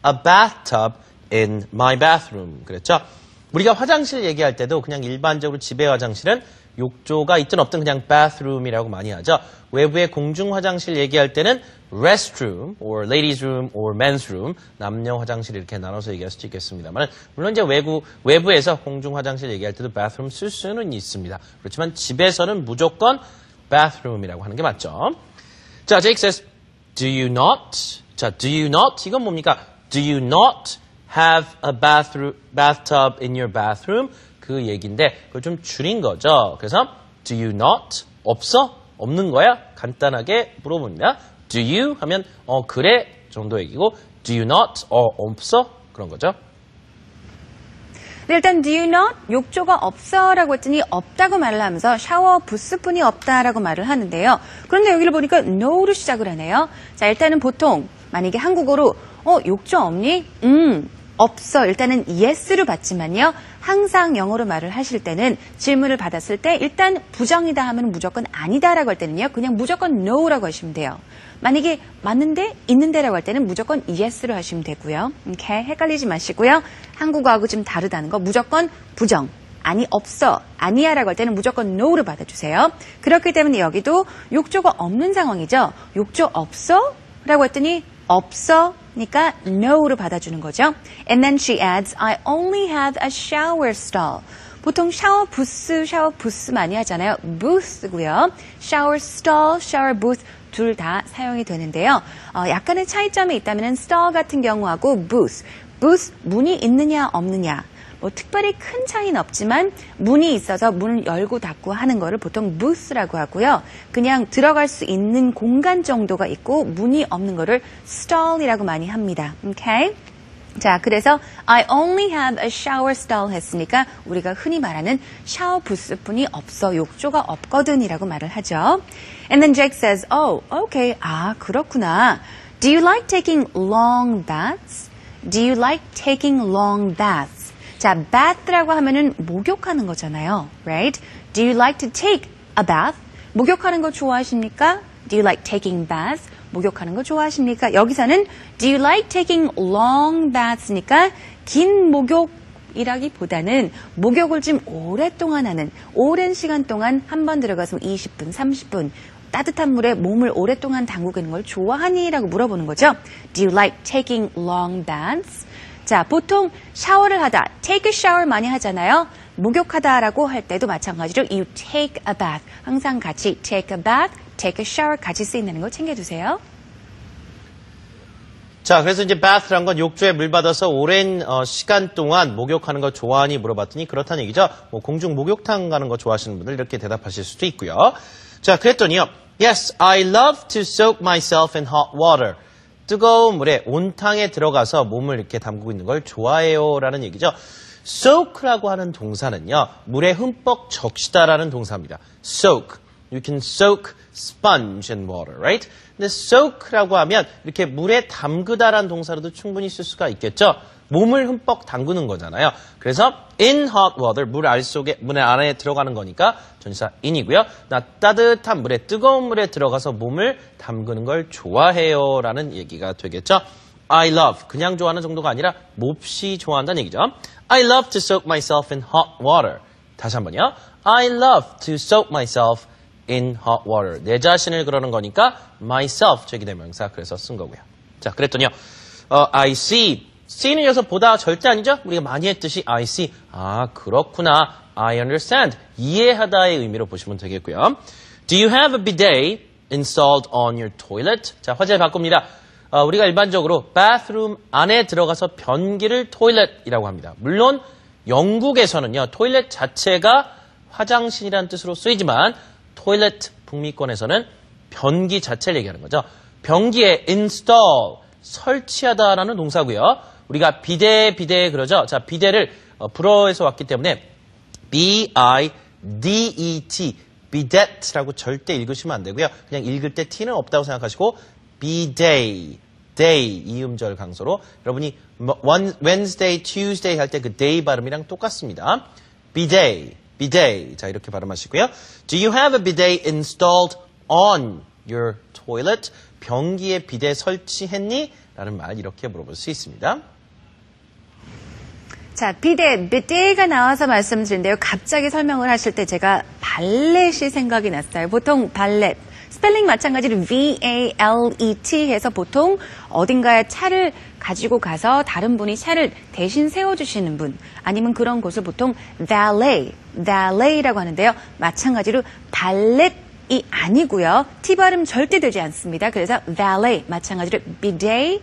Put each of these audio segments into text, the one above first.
a bathtub in my bathroom. 그랬죠? 우리가 화장실 얘기할 때도 그냥 일반적으로 집의 화장실은 욕조가 있든 없든 그냥 bathroom이라고 많이 하죠. 외부의 공중 화장실 얘기할 때는 restroom, or ladies room, or men's room, 남녀 화장실 이렇게 나눠서 얘기할 수도 있겠습니다만 물론 이제 외부에서 공중 화장실 얘기할 때도 bathroom 쓸 수는 있습니다. 그렇지만 집에서는 무조건 bathroom이라고 하는 게 맞죠. 자, Jake says, do you not? 자, do you not? 이건 뭡니까? Do you not have a bathtub in your bathroom? 그 얘기인데 그걸 좀 줄인 거죠. 그래서 do you not? 없어? 없는 거야? 간단하게 물어봅니다. Do you? 하면 그래 정도 얘기고 do you not? 없어? 그런 거죠. 네, 일단 do you not? 욕조가 없어 라고 했더니 없다고 말을 하면서 샤워 부스뿐이 없다라고 말을 하는데요. 그런데 여기를 보니까 no로 시작을 하네요. 자, 일단은 보통 만약에 한국어로 욕조 없니? 없어. 일단은 yes를 받지만요. 항상 영어로 말을 하실 때는 질문을 받았을 때 일단 부정이다 하면 무조건 아니다라고 할 때는요. 그냥 무조건 no라고 하시면 돼요. 만약에 맞는데 있는데라고 할 때는 무조건 yes로 하시면 되고요. 이렇게 헷갈리지 마시고요. 한국어하고 좀 다르다는 거 무조건 부정. 아니 없어. 아니야라고 할 때는 무조건 no로 받아주세요. 그렇기 때문에 여기도 욕조가 없는 상황이죠. 욕조 없어? 라고 했더니 없어. 그러니까 no로 받아주는 거죠. And then she adds, I only have a shower stall. 보통 샤워 부스 많이 하잖아요. booth고요. shower stall, shower booth 둘 다 사용이 되는데요. 약간의 차이점이 있다면 stall 같은 경우하고 booth 문이 있느냐 없느냐. 뭐 특별히 큰 차이는 없지만 문이 있어서 문을 열고 닫고 하는 거를 보통 booth라고 하고요. 그냥 들어갈 수 있는 공간 정도가 있고 문이 없는 거를 stall이라고 많이 합니다. 오케이? 자, 그래서 I only have a shower stall 했으니까 우리가 흔히 말하는 샤워 부스뿐이 없어. 욕조가 없거든이라고 말을 하죠. And then Jake says, oh, okay. 아, 그렇구나. Do you like taking long baths? Do you like taking long baths? 자, bath라고 하면은 목욕하는 거잖아요. Right? Do you like to take a bath? 목욕하는 거 좋아하십니까? Do you like taking baths? 목욕하는 거 좋아하십니까? 여기서는 Do you like taking long baths니까 긴 목욕이라기보다는 목욕을 좀 오랫동안 하는 오랜 시간 동안 한 번 들어가서 20분, 30분 따뜻한 물에 몸을 오랫동안 담그고 있는 걸 좋아하니? 라고 물어보는 거죠. Do you like taking long baths? 자, 보통 샤워를 하다, take a shower 많이 하잖아요. 목욕하다라고 할 때도 마찬가지로 you take a bath. 항상 같이 take a bath, take a shower 같이 쓰인다는 걸 챙겨주세요. 자, 그래서 이제 bath란 건 욕조에 물 받아서 오랜 시간 동안 목욕하는 거 좋아하니 물어봤더니 그렇다는 얘기죠. 뭐 공중 목욕탕 가는 거 좋아하시는 분들 이렇게 대답하실 수도 있고요. 자, 그랬더니요. Yes, I love to soak myself in hot water. 뜨거운 물에 온탕에 들어가서 몸을 이렇게 담그고 있는 걸 좋아해요 라는 얘기죠. soak라고 하는 동사는요. 물에 흠뻑 적시다라는 동사입니다. soak. You can soak sponge in water, right? 근데 soak라고 하면 이렇게 물에 담그다라는 동사로도 충분히 쓸 수가 있겠죠. 몸을 흠뻑 담그는 거잖아요. 그래서 in hot water, 물 안에 들어가는 거니까 전치사 in이고요. 나 따뜻한 물에, 뜨거운 물에 들어가서 몸을 담그는 걸 좋아해요 라는 얘기가 되겠죠. I love, 그냥 좋아하는 정도가 아니라 몹시 좋아한다는 얘기죠. I love to soak myself in hot water. 다시 한번요. I love to soak myself in hot water. 내 자신을 그러는 거니까 myself, 제기대명사 그래서 쓴 거고요. 자, 그랬더니요. I see. C는 여기서 보다 절대 아니죠? 우리가 많이 했듯이 I see. 아, 그렇구나. I understand. 이해하다의 의미로 보시면 되겠고요. Do you have a bidet installed on your toilet? 자, 화제를 바꿉니다. 우리가 일반적으로 bathroom 안에 들어가서 변기를 toilet이라고 합니다. 물론 영국에서는요. toilet 자체가 화장실이라는 뜻으로 쓰이지만 toilet 북미권에서는 변기 자체를 얘기하는 거죠. 변기에 install, 설치하다라는 동사고요. 우리가 비데 그러죠. 자, 비데를 불어에서 왔기 때문에 B-I-D-E-T, bidet라고 절대 읽으시면 안 되고요. 그냥 읽을 때 T는 없다고 생각하시고 bidet, day 이 음절 강소로 여러분이 Wednesday, Tuesday 할 때 그 day 발음이랑 똑같습니다. bidet. 자, 이렇게 발음하시고요. Do you have a bidet installed on your toilet? 변기에 비데 설치했니? 라는 말 이렇게 물어볼 수 있습니다. 자, 비데가 나와서 말씀드린데요. 갑자기 설명을 하실 때 제가 발렛이 생각이 났어요. 보통 발렛. 스펠링 마찬가지로 V-A-L-E-T 해서 보통 어딘가에 차를 가지고 가서 다른 분이 차를 대신 세워주시는 분 아니면 그런 곳을 보통 valet라고 하는데요. 마찬가지로 발렛이 아니고요. T 발음 절대 되지 않습니다. 그래서 valet 마찬가지로 bidet,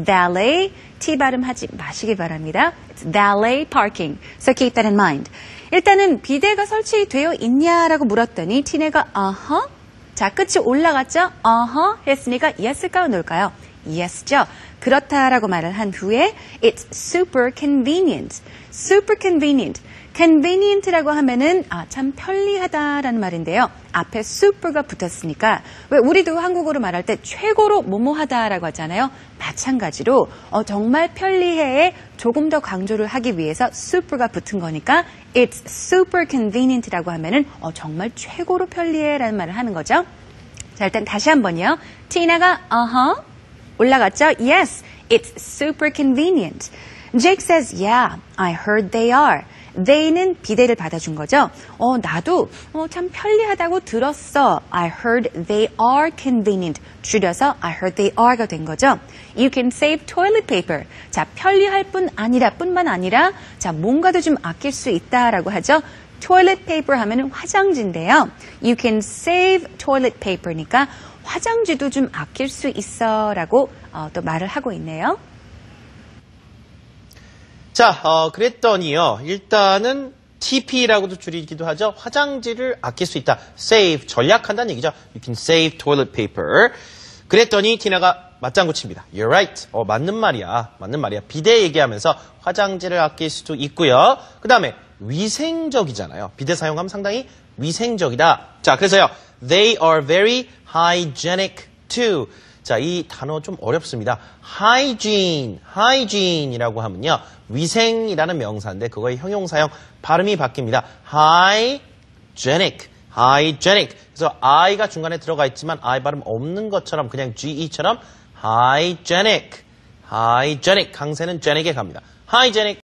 valet T 발음하지 마시기 바랍니다. It's valet parking. So keep that in mind. 일단은 비데가 설치되어 있냐라고 물었더니 티네가 자, 끝이 올라갔죠? 했으니까 yes일까요? no일까요? yes죠. 그렇다라고 말을 한 후에 it's super convenient. super convenient. convenient라고 하면은 참 편리하다라는 말인데요. 앞에 super가 붙었으니까 왜 우리도 한국어로 말할 때 최고로 뭐뭐하다라고 하잖아요. 마찬가지로 정말 편리해에 조금 더 강조를 하기 위해서 super가 붙은 거니까 it's super convenient라고 하면은 정말 최고로 편리해라는 말을 하는 거죠. 자, 일단 다시 한번요. 티나가 올라갔죠? Yes, it's super convenient. Jake says, yeah, I heard they are. they는 비대를 받아준 거죠. 나도 참 편리하다고 들었어. I heard they are convenient. 줄여서 I heard they are가 된 거죠. You can save toilet paper. 자, 편리할 뿐만 아니라 자, 뭔가도 좀 아낄 수 있다라고 하죠. toilet paper 하면은 화장지인데요. You can save toilet paper니까 화장지도 좀 아낄 수 있어라고 또 말을 하고 있네요. 자, 그랬더니요. 일단은 TP라고도 줄이기도 하죠. 화장지를 아낄 수 있다. save, 전략한다는 얘기죠. You can save toilet paper. 그랬더니 티나가 맞장구 칩니다. You're right. 맞는 말이야. 맞는 말이야. 비대 얘기하면서 화장지를 아낄 수도 있고요. 그 다음에 위생적이잖아요. 비대 사용하면 상당히 위생적이다. 자, 그래서요. They are very hygienic too. 자, 이 단어 좀 어렵습니다. hygiene이라고 하면요. 위생이라는 명사인데 그거의 형용사형 발음이 바뀝니다. hygienic. 그래서 I가 중간에 들어가 있지만 I 발음 없는 것처럼 그냥 GE처럼 hygienic. 강세는 genic에 갑니다. hygienic.